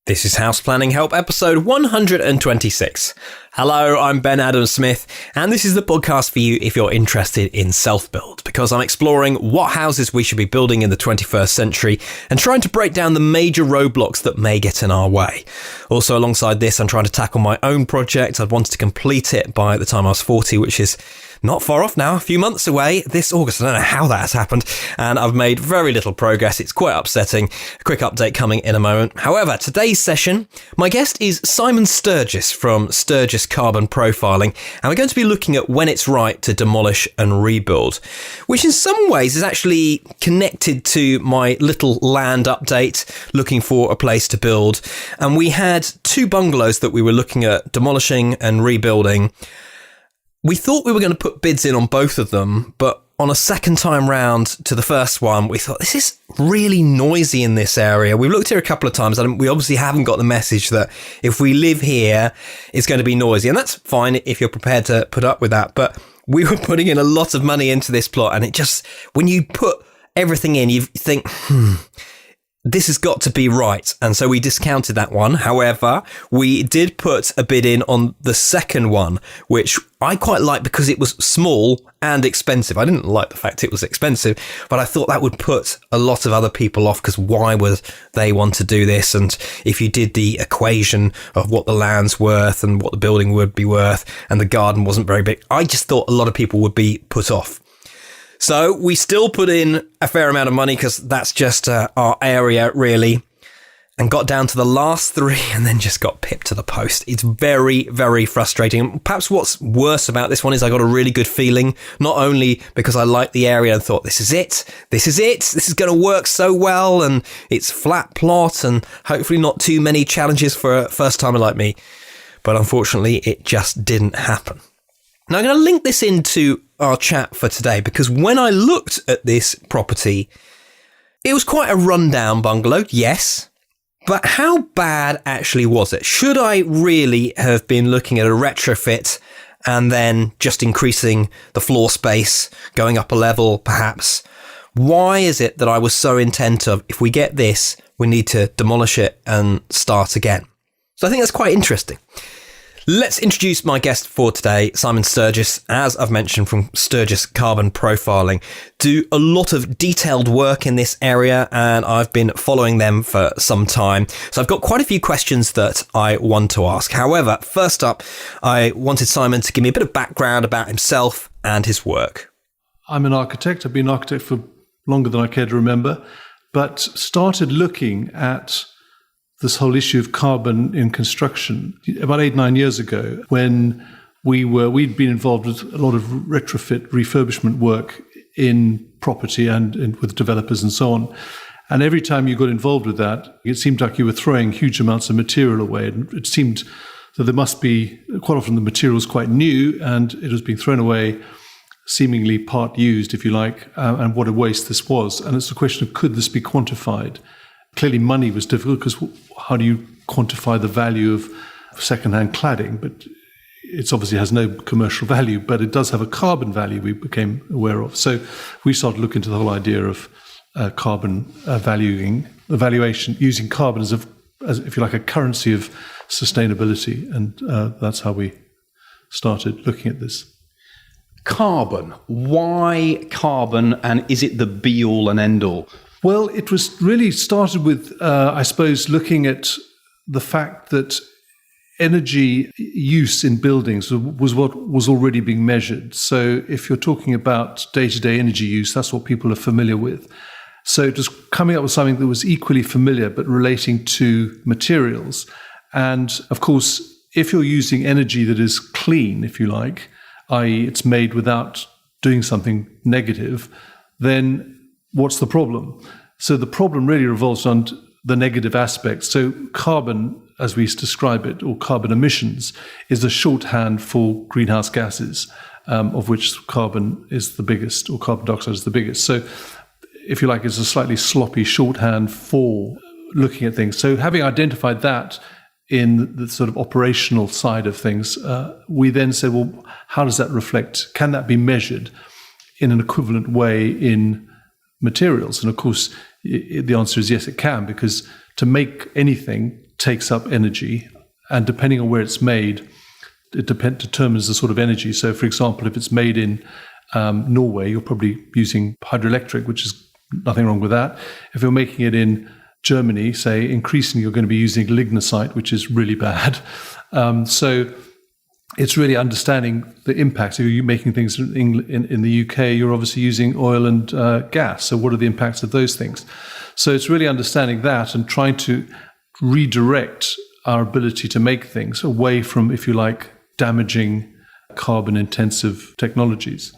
This is House Planning Help episode 126. Hello, I'm Ben Adam Smith, and this is the podcast for you if you're interested in self-build, because I'm exploring what houses we should be building in the 21st century and trying to break down the major roadblocks that may get in our way. Also, alongside this, I'm trying to tackle my own project. I'd wanted to complete it by the time I was 40, which is not far off now, a few months away this August. I don't know how that has happened, and I've made very little progress. It's quite upsetting. A quick update coming in a moment. However, today's session, my guest is Simon Sturgis from Sturgis Carbon Profiling, and we're going to be looking at when it's right to demolish and rebuild, which in some ways is actually connected to my little land update, looking for a place to build. And we had two bungalows that we were looking at demolishing and rebuilding. We thought we were going to put bids in on both of them, but on a second time round to the first one, we thought this is really noisy in this area. We've looked here a couple of times and we obviously haven't got the message that if we live here, it's going to be noisy. And that's fine if you're prepared to put up with that. But we were putting in a lot of money into this plot, and it just, when you put everything in, you think, this has got to be right. And so we discounted that one. However, we did put a bid in on the second one, which I quite liked because it was small and expensive. I didn't like the fact it was expensive, but I thought that would put a lot of other people off, because why would they want to do this? And if you did the equation of what the land's worth and what the building would be worth, and the garden wasn't very big, I just thought a lot of people would be put off. So we still put in a fair amount of money, because that's just our area, really, and got down to the last three and then just got pipped to the post. It's very, very frustrating. Perhaps what's worse about this one is I got a really good feeling, not only because I liked the area and thought, this is it, this is going to work so well, and it's flat plot and hopefully not too many challenges for a first timer like me, but unfortunately it just didn't happen. Now, I'm going to link this into our chat for today, because when I looked at this property, it was quite a rundown bungalow, yes, but how bad actually was it? Should I really have been looking at a retrofit and then just increasing the floor space, going up a level perhaps? Why is it that I was so intent of, if we get this, we need to demolish it and start again? So I think that's quite interesting. Let's introduce my guest for today, Simon Sturgis, as I've mentioned, from Sturgis Carbon Profiling. Do a lot of detailed work in this area, and I've been following them for some time. So I've got quite a few questions that I want to ask. However, first up, I wanted Simon to give me a bit of background about himself and his work. I'm an architect. I've been an architect for longer than I care to remember, but started looking at this whole issue of carbon in construction about 8-9 years ago, when we'd been involved with a lot of retrofit refurbishment work in property and with developers and so on. And every time you got involved with that, it seemed like you were throwing huge amounts of material away. And it seemed that there must be, quite often the material was quite new and it was being thrown away, seemingly part used, if you like, and what a waste this was. And it's a question of, could this be quantified? Clearly, money was difficult, because how do you quantify the value of second-hand cladding? But it obviously has no commercial value, but it does have a carbon value we became aware of. So we started looking into the whole idea of carbon evaluation, using carbon as, if you like, a currency of sustainability. And that's how we started looking at this. Carbon. Why carbon, and is it the be-all and end-all? Well, it was really started with, I suppose, looking at the fact that energy use in buildings was what was already being measured. So if you're talking about day-to-day energy use, that's what people are familiar with. So it was coming up with something that was equally familiar, but relating to materials. And of course, if you're using energy that is clean, if you like, i.e. it's made without doing something negative, then what's the problem? So the problem really revolves around the negative aspects. So carbon, as we describe it, or carbon emissions, is a shorthand for greenhouse gases, of which carbon is the biggest, or carbon dioxide is the biggest. So if you like, it's a slightly sloppy shorthand for looking at things. So having identified that in the sort of operational side of things, we then said, well, how does that reflect? Can that be measured in an equivalent way in materials? And of course, the answer is yes, it can, because to make anything takes up energy, and depending on where it's made, it determines the sort of energy. So, for example, if it's made in Norway, you're probably using hydroelectric, which is nothing wrong with that. If you're making it in Germany, say, increasingly you're going to be using lignosite, which is really bad. So it's really understanding the impacts. If you're making things in the UK, you're obviously using oil and gas. So what are the impacts of those things? So it's really understanding that and trying to redirect our ability to make things away from, if you like, damaging carbon-intensive technologies.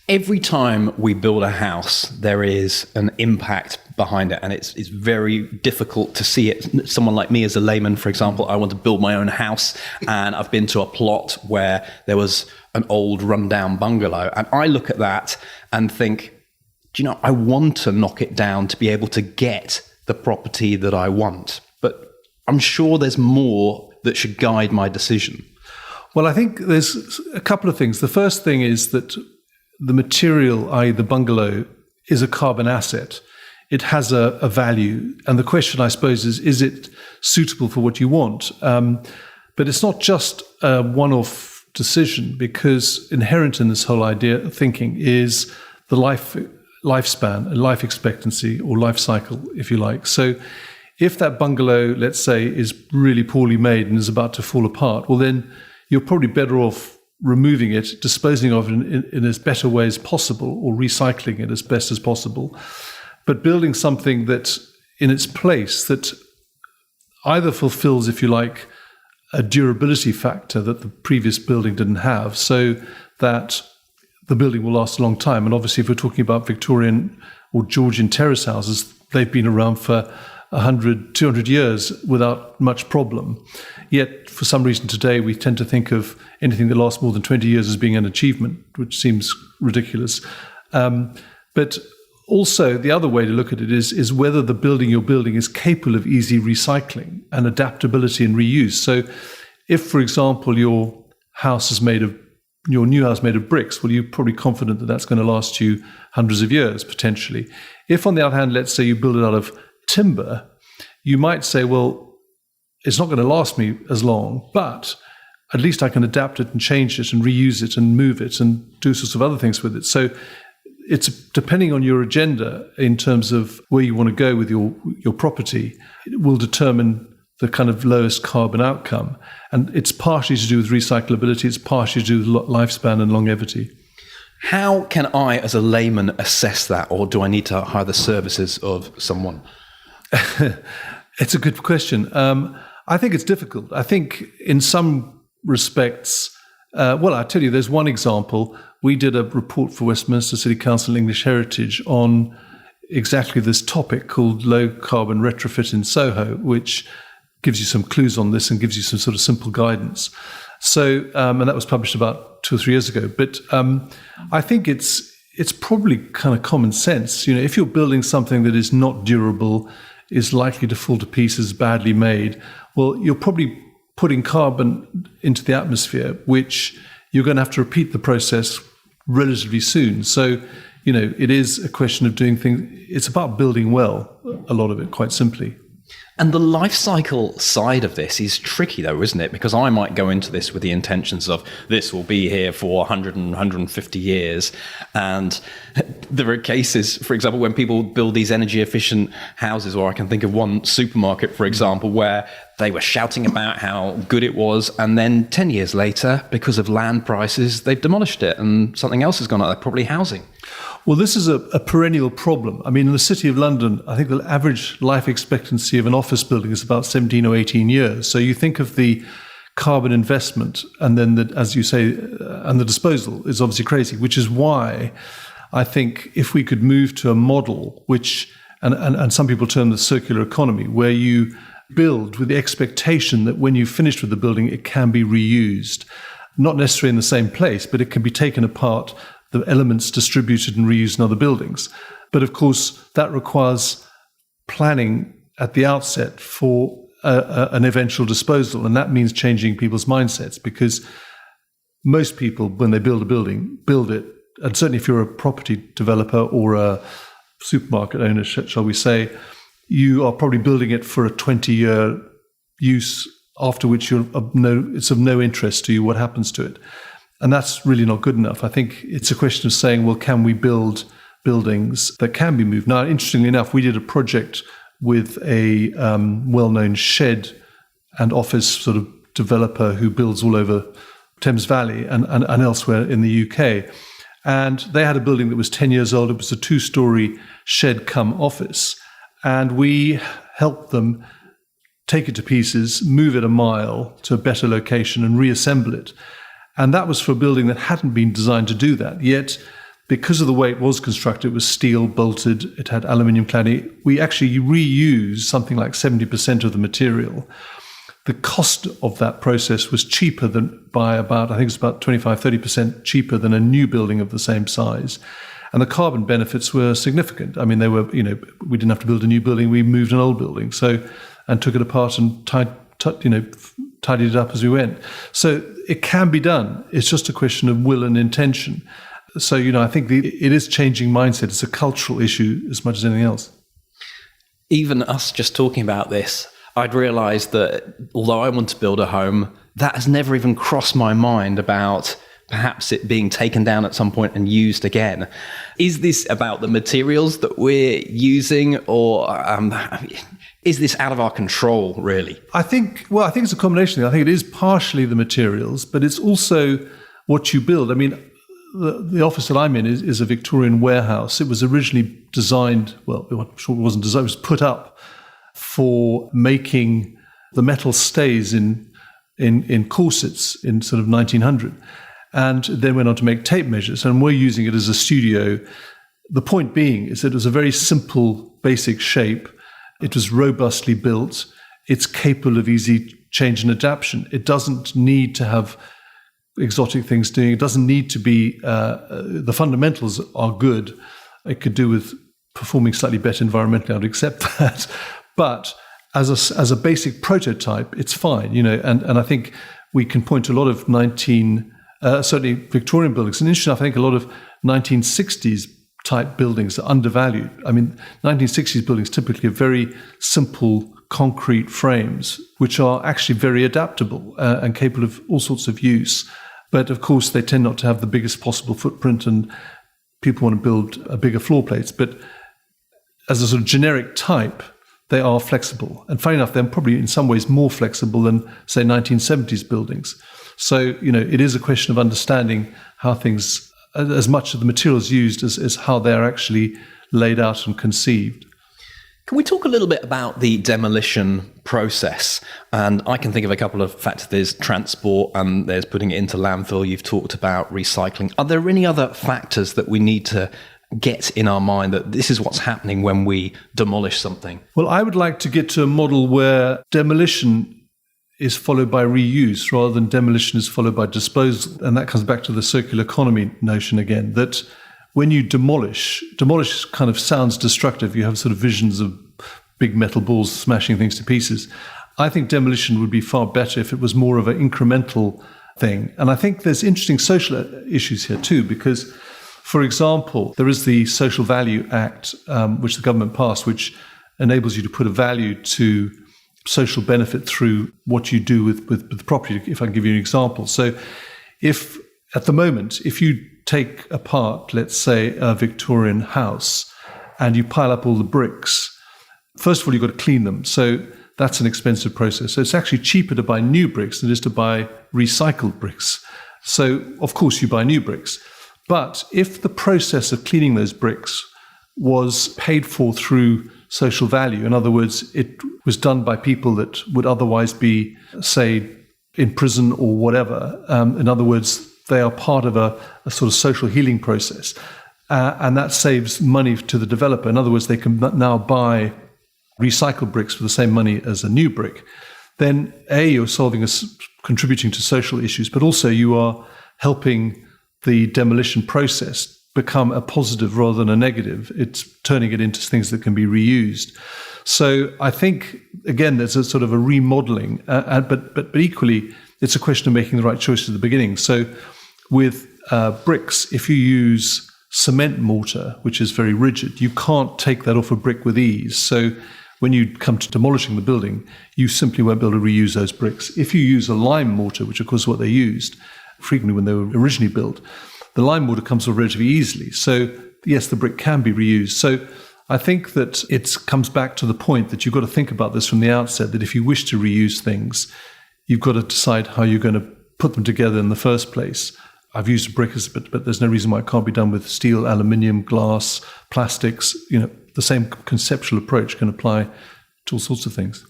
Every time we build a house, there is an impact behind it, and it's very difficult to see it. Someone like me as a layman, for example, I want to build my own house, and I've been to a plot where there was an old rundown bungalow, and I look at that and think, do you know, I want to knock it down to be able to get the property that I want. But I'm sure there's more that should guide my decision. Well, I think there's a couple of things. The first thing is that the material, i.e. the bungalow, is a carbon asset. It has a value. And the question, I suppose, is it suitable for what you want? But it's not just a one-off decision, because inherent in this whole idea of thinking is the lifespan, life expectancy, or life cycle, if you like. So if that bungalow, let's say, is really poorly made and is about to fall apart, well, then you're probably better off removing it, disposing of it in as better way as possible, or recycling it as best as possible. But building something that in its place that either fulfills, if you like, a durability factor that the previous building didn't have, so that the building will last a long time. And obviously, if we're talking about Victorian or Georgian terrace houses, they've been around for 100, 200 years without much problem. Yet, for some reason today, we tend to think of anything that lasts more than 20 years as being an achievement, which seems ridiculous. But also, the other way to look at it is whether the building you're building is capable of easy recycling and adaptability and reuse. So if, for example, your new house made of bricks, well, you're probably confident that that's going to last you hundreds of years, potentially. If, on the other hand, let's say you build it out of timber, you might say, well, it's not going to last me as long, but at least I can adapt it and change it and reuse it and move it and do sorts of other things with it. So it's depending on your agenda in terms of where you want to go with your property, it will determine the kind of lowest carbon outcome. And it's partially to do with recyclability, it's partially to do with lifespan and longevity. How can I, as a layman, assess that, or do I need to hire the services of someone? It's a good question. I think it's difficult. I think in some respects, I tell you, there's one example. We did a report for Westminster City Council English Heritage on exactly this topic called low carbon retrofit in Soho, which gives you some clues on this and gives you some sort of simple guidance. So, and that was published about 2 or 3 years ago. But I think it's probably kind of common sense. You know, if you're building something that is not durable, is likely to fall to pieces, badly made, well, you're probably putting carbon into the atmosphere, which you're going to have to repeat the process relatively soon. So, you know, it is a question of doing things. It's about building well, a lot of it, quite simply. And the life cycle side of this is tricky, though, isn't it? Because I might go into this with the intentions of this will be here for 100 and 150 years. And there are cases, for example, when people build these energy efficient houses, or I can think of one supermarket, for example, where they were shouting about how good it was. And then 10 years later, because of land prices, they've demolished it and something else has gone up, probably housing. Well, this is a perennial problem. I mean, in the City of London, I think the average life expectancy of an office building is about 17 or 18 years. So you think of the carbon investment and then, as you say, and the disposal is obviously crazy, which is why I think if we could move to a model which, and some people term the circular economy, where you build with the expectation that when you've finished with the building, it can be reused, not necessarily in the same place, but it can be taken apart, the elements distributed and reused in other buildings. But of course, that requires planning at the outset for an eventual disposal. And that means changing people's mindsets, because most people, when they build a building, build it, and certainly if you're a property developer or a supermarket owner, shall we say, you are probably building it for a 20-year use after which it's of no interest to you what happens to it. And that's really not good enough. I think it's a question of saying, well, can we build buildings that can be moved? Now, interestingly enough, we did a project with a well-known shed and office sort of developer who builds all over Thames Valley and elsewhere in the UK. And they had a building that was 10 years old. It was a 2-story shed cum office. And we helped them take it to pieces, move it a mile to a better location and reassemble it. And that was for a building that hadn't been designed to do that. Yet, because of the way it was constructed, it was steel bolted, it had aluminium cladding. We actually reused something like 70% of the material. The cost of that process was cheaper than by about, I think it's about 25-30% cheaper than a new building of the same size. And the carbon benefits were significant. I mean, they were, we didn't have to build a new building, we moved an old building. And took it apart and tidied it up as we went. So it can be done. It's just a question of will and intention. So, I think it is changing mindset. It's a cultural issue as much as anything else. Even us just talking about this, I'd realised that although I want to build a home, that has never even crossed my mind about perhaps it being taken down at some point and used again. Is this about the materials that we're using, or is this out of our control, really? I think it's a combination. I think it is partially the materials, but it's also what you build. I mean, the office that I'm in is a Victorian warehouse. It was originally designed, I'm sure it wasn't designed, it was put up for making the metal stays in corsets in sort of 1900. And then went on to make tape measures, and we're using it as a studio. The point being is that it was a very simple, basic shape. It was robustly built. It's capable of easy change and adaptation. It doesn't need to have exotic things doing. It doesn't need to be, the fundamentals are good. It could do with performing slightly better environmentally, I would accept that. But as a basic prototype, it's fine, and I think we can point to a lot of certainly Victorian buildings. And interesting, I think a lot of 1960s type buildings are undervalued. I mean, 1960s buildings typically have very simple concrete frames, which are actually very adaptable and capable of all sorts of use. But of course, they tend not to have the biggest possible footprint, and people want to build a bigger floor plates. But as a sort of generic type, they are flexible. And funny enough, they're probably in some ways more flexible than, say, 1970s buildings. So, it is a question of understanding how things, as much of the materials used as how they're actually laid out and conceived. Can we talk a little bit about the demolition process? And I can think of a couple of factors. There's transport and there's putting it into landfill. You've talked about recycling. Are there any other factors that we need to get in our mind that this is what's happening when we demolish something? Well, I would like to get to a model where demolition is followed by reuse rather than demolition is followed by disposal. And that comes back to the circular economy notion again, that when you demolish kind of sounds destructive. You have sort of visions of big metal balls smashing things to pieces. I think demolition would be far better if it was more of an incremental thing. And I think there's interesting social issues here too, because, for example, there is the Social Value Act, which the government passed, which enables you to put a value to social benefit through what you do with property, if I can give you an example. So if at the moment, if you take apart, let's say, a Victorian house and you pile up all the bricks, first of all, you've got to clean them. So that's an expensive process. So it's actually cheaper to buy new bricks than it is to buy recycled bricks. So, of course, you buy new bricks. But if the process of cleaning those bricks was paid for through social value, in other words, it was done by people that would otherwise be, say, in prison or whatever. In other words, they are part of a sort of social healing process. And that saves money to the developer. In other words, they can now buy recycled bricks for the same money as a new brick. Then, you're contributing to social issues, but also you are helping the demolition process become a positive rather than a negative. It's turning it into things that can be reused. So I think, again, there's a sort of a remodeling, but equally, it's a question of making the right choice at the beginning. So with bricks, if you use cement mortar, which is very rigid, you can't take that off a brick with ease. So when you come to demolishing the building, you simply won't be able to reuse those bricks. If you use a lime mortar, which of course is what they used frequently when they were originally built, the lime mortar comes off relatively easily. So yes, the brick can be reused. So I think that it comes back to the point that you've got to think about this from the outset, that if you wish to reuse things, you've got to decide how you're going to put them together in the first place. I've used a brick, but there's no reason why it can't be done with steel, aluminium, glass, plastics. The same conceptual approach can apply to all sorts of things.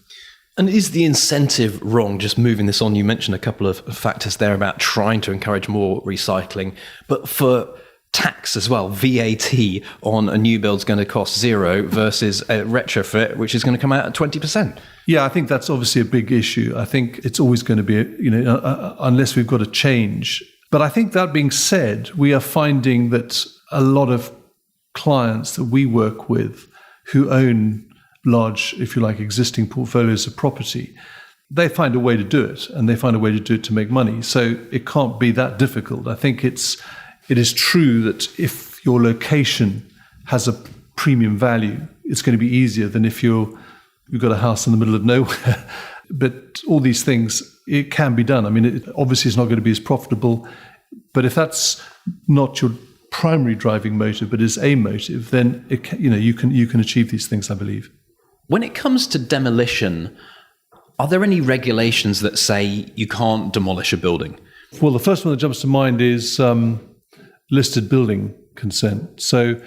And is the incentive wrong? Just moving this on, you mentioned a couple of factors there about trying to encourage more recycling, but for tax as well, VAT on a new build's going to cost zero versus a retrofit, which is going to come out at 20%. Yeah, I think that's obviously a big issue. I think it's always going to be, unless we've got a change. But I think that being said, we are finding that a lot of clients that we work with who own large, if you like, existing portfolios of property, they find a way to do it, and they find a way to do it to make money. So it can't be that difficult. I think it is true that if your location has a premium value, it's going to be easier than if you've got a house in the middle of nowhere. But all these things, it can be done. I mean, obviously it's not going to be as profitable, but if that's not your primary driving motive, but is a motive, then you can achieve these things, I believe. When it comes to demolition, are there any regulations that say you can't demolish a building? Well, the first one that jumps to mind is listed building consent. So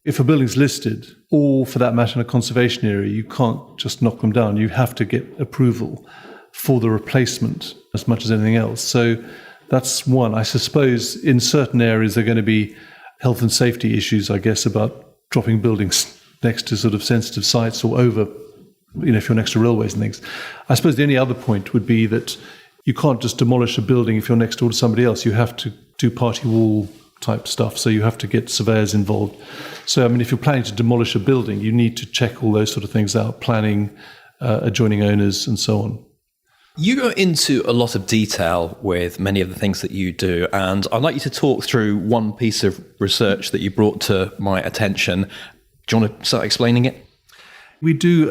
if a building's listed, or for that matter in a conservation area, you can't just knock them down. You have to get approval for the replacement as much as anything else. So that's one. I suppose in certain areas there are going to be health and safety issues, I guess, about dropping buildings next to sort of sensitive sites or over, if you're next to railways and things. I suppose the only other point would be that you can't just demolish a building if you're next door to somebody else. You have to do party wall type stuff. So you have to get surveyors involved. So, I mean, if you're planning to demolish a building, you need to check all those sort of things out, planning, adjoining owners and so on. You go into a lot of detail with many of the things that you do, and I'd like you to talk through one piece of research that you brought to my attention. Do you want to start explaining it? We do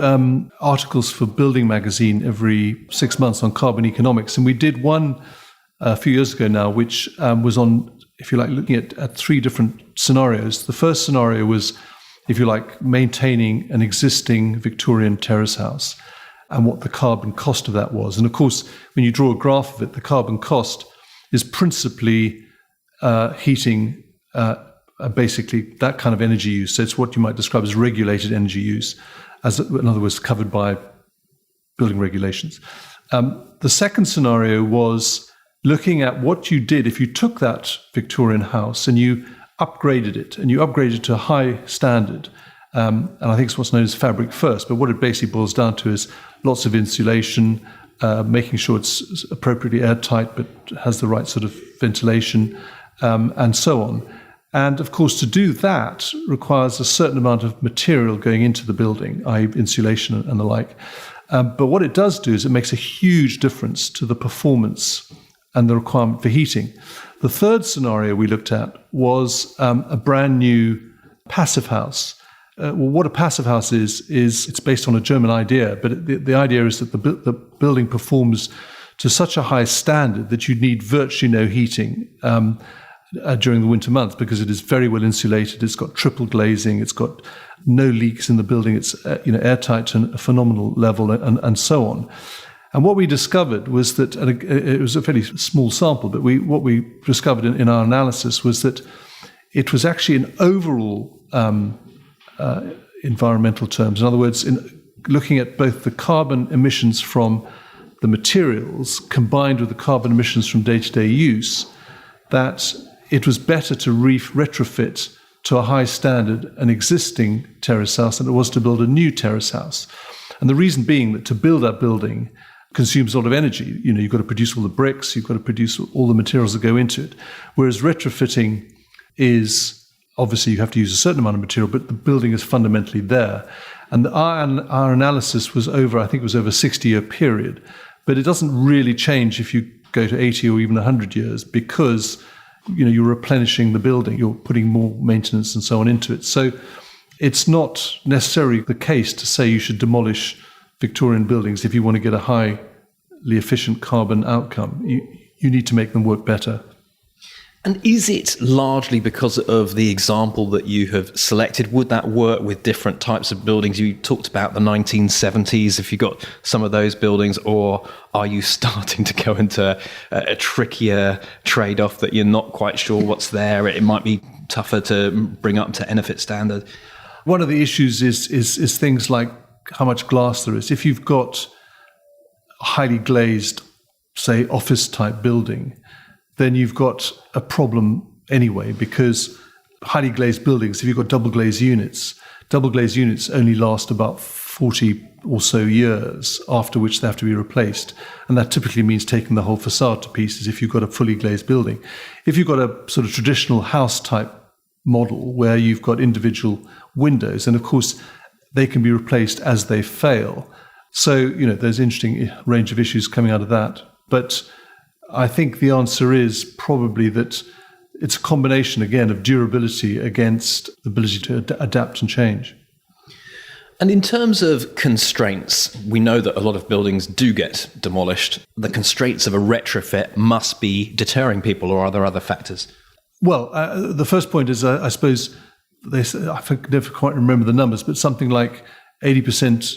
articles for Building Magazine every 6 months on carbon economics, and we did one a few years ago now, which was on, if you like, looking at three different scenarios. The first scenario was, if you like, maintaining an existing Victorian terrace house and what the carbon cost of that was. And of course, when you draw a graph of it, the carbon cost is principally heating, basically that kind of energy use. So it's what you might describe as regulated energy use, as in other words, covered by building regulations. The second scenario was looking at what you did if you took that Victorian house and you upgraded it, and you upgraded it to a high standard. And I think it's what's known as fabric first, but what it basically boils down to is lots of insulation, making sure it's appropriately airtight but has the right sort of ventilation, and so on. And of course, to do that requires a certain amount of material going into the building, i.e. insulation and the like. But what it does do is it makes a huge difference to the performance and the requirement for heating. The third scenario we looked at was a brand new passive house. Well, what a passive house is it's based on a German idea, but the idea is that the building performs to such a high standard that you need virtually no heating during the winter months, because it is very well insulated. It's got triple glazing. It's got no leaks in the building. It's airtight to a phenomenal level, and so on. And what we discovered was that, and it was a fairly small sample, but what we discovered in our analysis was that it was actually an overall environmental terms. In other words, in looking at both the carbon emissions from the materials combined with the carbon emissions from day-to-day use, that it was better to retrofit to a high standard an existing terrace house than it was to build a new terrace house. And the reason being that to build that building consumes a lot of energy. You've got to produce all the bricks, you've got to produce all the materials that go into it. Whereas retrofitting is, obviously you have to use a certain amount of material, but the building is fundamentally there. And our analysis was over a 60-year period. But it doesn't really change if you go to 80 or even 100 years, because you're replenishing the building, you're putting more maintenance and so on into it. So it's not necessarily the case to say you should demolish Victorian buildings if you want to get a highly efficient carbon outcome. You need to make them work better. And is it largely because of the example that you have selected? Would that work with different types of buildings? You talked about the 1970s, if you got some of those buildings, or are you starting to go into a trickier trade-off that you're not quite sure what's there? It might be tougher to bring up to NFIT standard. One of the issues is things like how much glass there is. If you've got a highly glazed, say, office-type building, then you've got a problem anyway, because highly glazed buildings, if you've got double glazed units only last about 40 or so years, after which they have to be replaced. And that typically means taking the whole facade to pieces if you've got a fully glazed building. If you've got a sort of traditional house type model where you've got individual windows, and of course they can be replaced as they fail. So, there's an interesting range of issues coming out of that. But I think the answer is probably that it's a combination, again, of durability against the ability to adapt and change. And in terms of constraints, we know that a lot of buildings do get demolished. The constraints of a retrofit must be deterring people, or are there other factors? Well, the first point is, I suppose, they say, I never quite remember the numbers, but something like 80%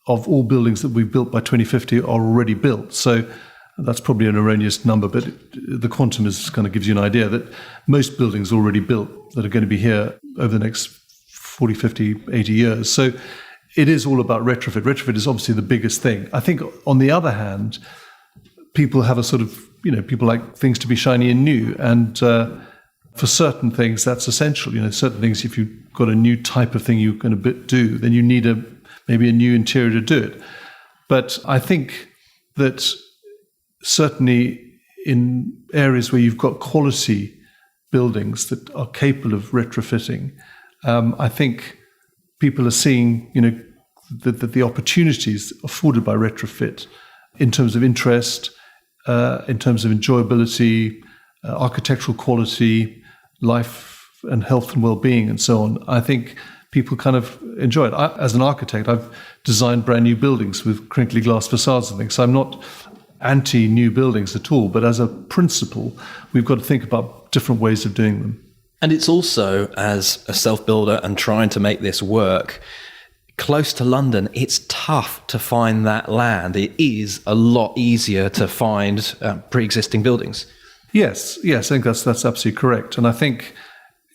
of all buildings that we've built by 2050 are already built. So that's probably an erroneous number, but the quantum is kind of gives you an idea that most buildings are already built that are going to be here over the next 40, 50, 80 years. So it is all about retrofit. Retrofit is obviously the biggest thing. I think, on the other hand, people have a sort of, people like things to be shiny and new. And for certain things, that's essential. Certain things, if you've got a new type of thing you're going to do, then you need maybe a new interior to do it. But I think that certainly in areas where you've got quality buildings that are capable of retrofitting, I think people are seeing, that the opportunities afforded by retrofit in terms of interest, in terms of enjoyability, architectural quality, life and health and well-being and so on, I think people kind of enjoy it. As an architect, I've designed brand new buildings with crinkly glass facades and things, so I'm not anti-new buildings at all, but as a principle, we've got to think about different ways of doing them. And it's also, as a self-builder and trying to make this work, close to London, it's tough to find that land. It is a lot easier to find pre-existing buildings. Yes, I think that's absolutely correct. And I think,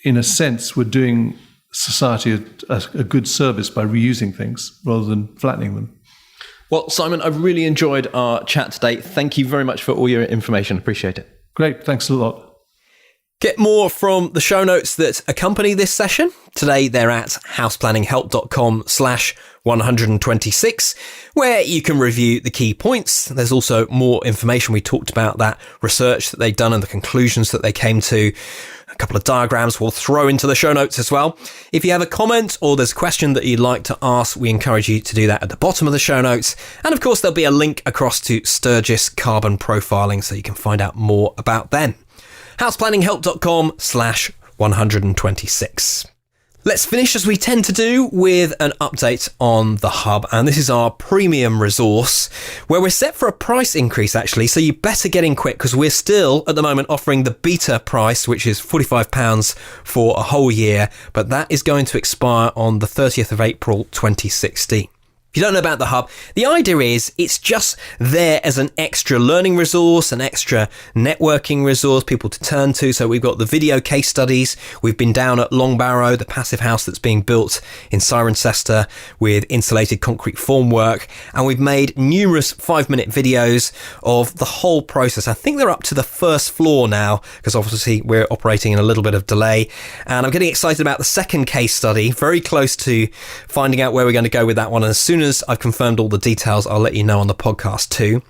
in a sense, we're doing society a good service by reusing things rather than flattening them. Well, Simon, I've really enjoyed our chat today. Thank you very much for all your information. Appreciate it. Great. Thanks a lot. Get more from the show notes that accompany this session. Today, they're at houseplanninghelp.com/126, where you can review the key points. There's also more information. We talked about that research that they've done and the conclusions that they came to. A couple of diagrams we'll throw into the show notes as well. If you have a comment or there's a question that you'd like to ask, we encourage you to do that at the bottom of the show notes. And of course, there'll be a link across to Sturgis Carbon Profiling so you can find out more about them. houseplanninghelp.com/126. Let's finish, as we tend to do, with an update on the hub. And this is our premium resource, where we're set for a price increase, actually. So you better get in quick, because we're still, at the moment, offering the beta price, which is £45 for a whole year. But that is going to expire on the 30th of April, 2016. If you don't know about the hub, the idea is it's just there as an extra learning resource, an extra networking resource, people to turn to. So we've got the video case studies. We've been down at Long Barrow, the passive house that's being built in Cirencester with insulated concrete formwork. And we've made numerous 5-minute videos of the whole process. I think they're up to the first floor now, because obviously we're operating in a little bit of delay. And I'm getting excited about the second case study, very close to finding out where we're going to go with that one. And as soon as I've confirmed all the details, I'll let you know on the podcast too.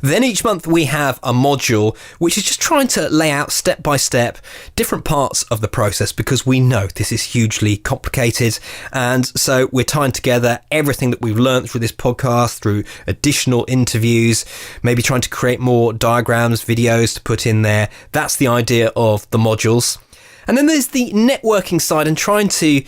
Then each month we have a module which is just trying to lay out step by step different parts of the process, because we know this is hugely complicated. And so we're tying together everything that we've learned through this podcast, through additional interviews, maybe trying to create more diagrams, videos to put in there. That's the idea of the modules. And then there's the networking side and trying to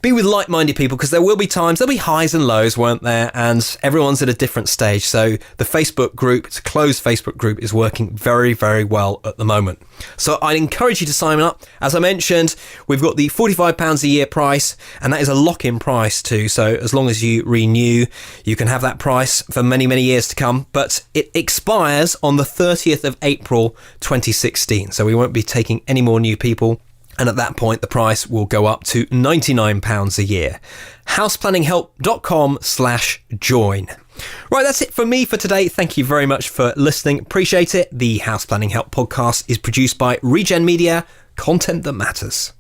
be with like-minded people, because there will be times, there'll be highs and lows, won't there? And everyone's at a different stage. So the Facebook group, it's a closed Facebook group, is working very, very well at the moment. So I'd encourage you to sign up. As I mentioned, we've got the £45 a year price, and that is a lock-in price too. So as long as you renew, you can have that price for many, many years to come. But it expires on the 30th of April 2016. So we won't be taking any more new people. And at that point, the price will go up to £99 a year. houseplanninghelp.com/join. Right, that's it from me for today. Thank you very much for listening. Appreciate it. The House Planning Help podcast is produced by Regen Media, content that matters.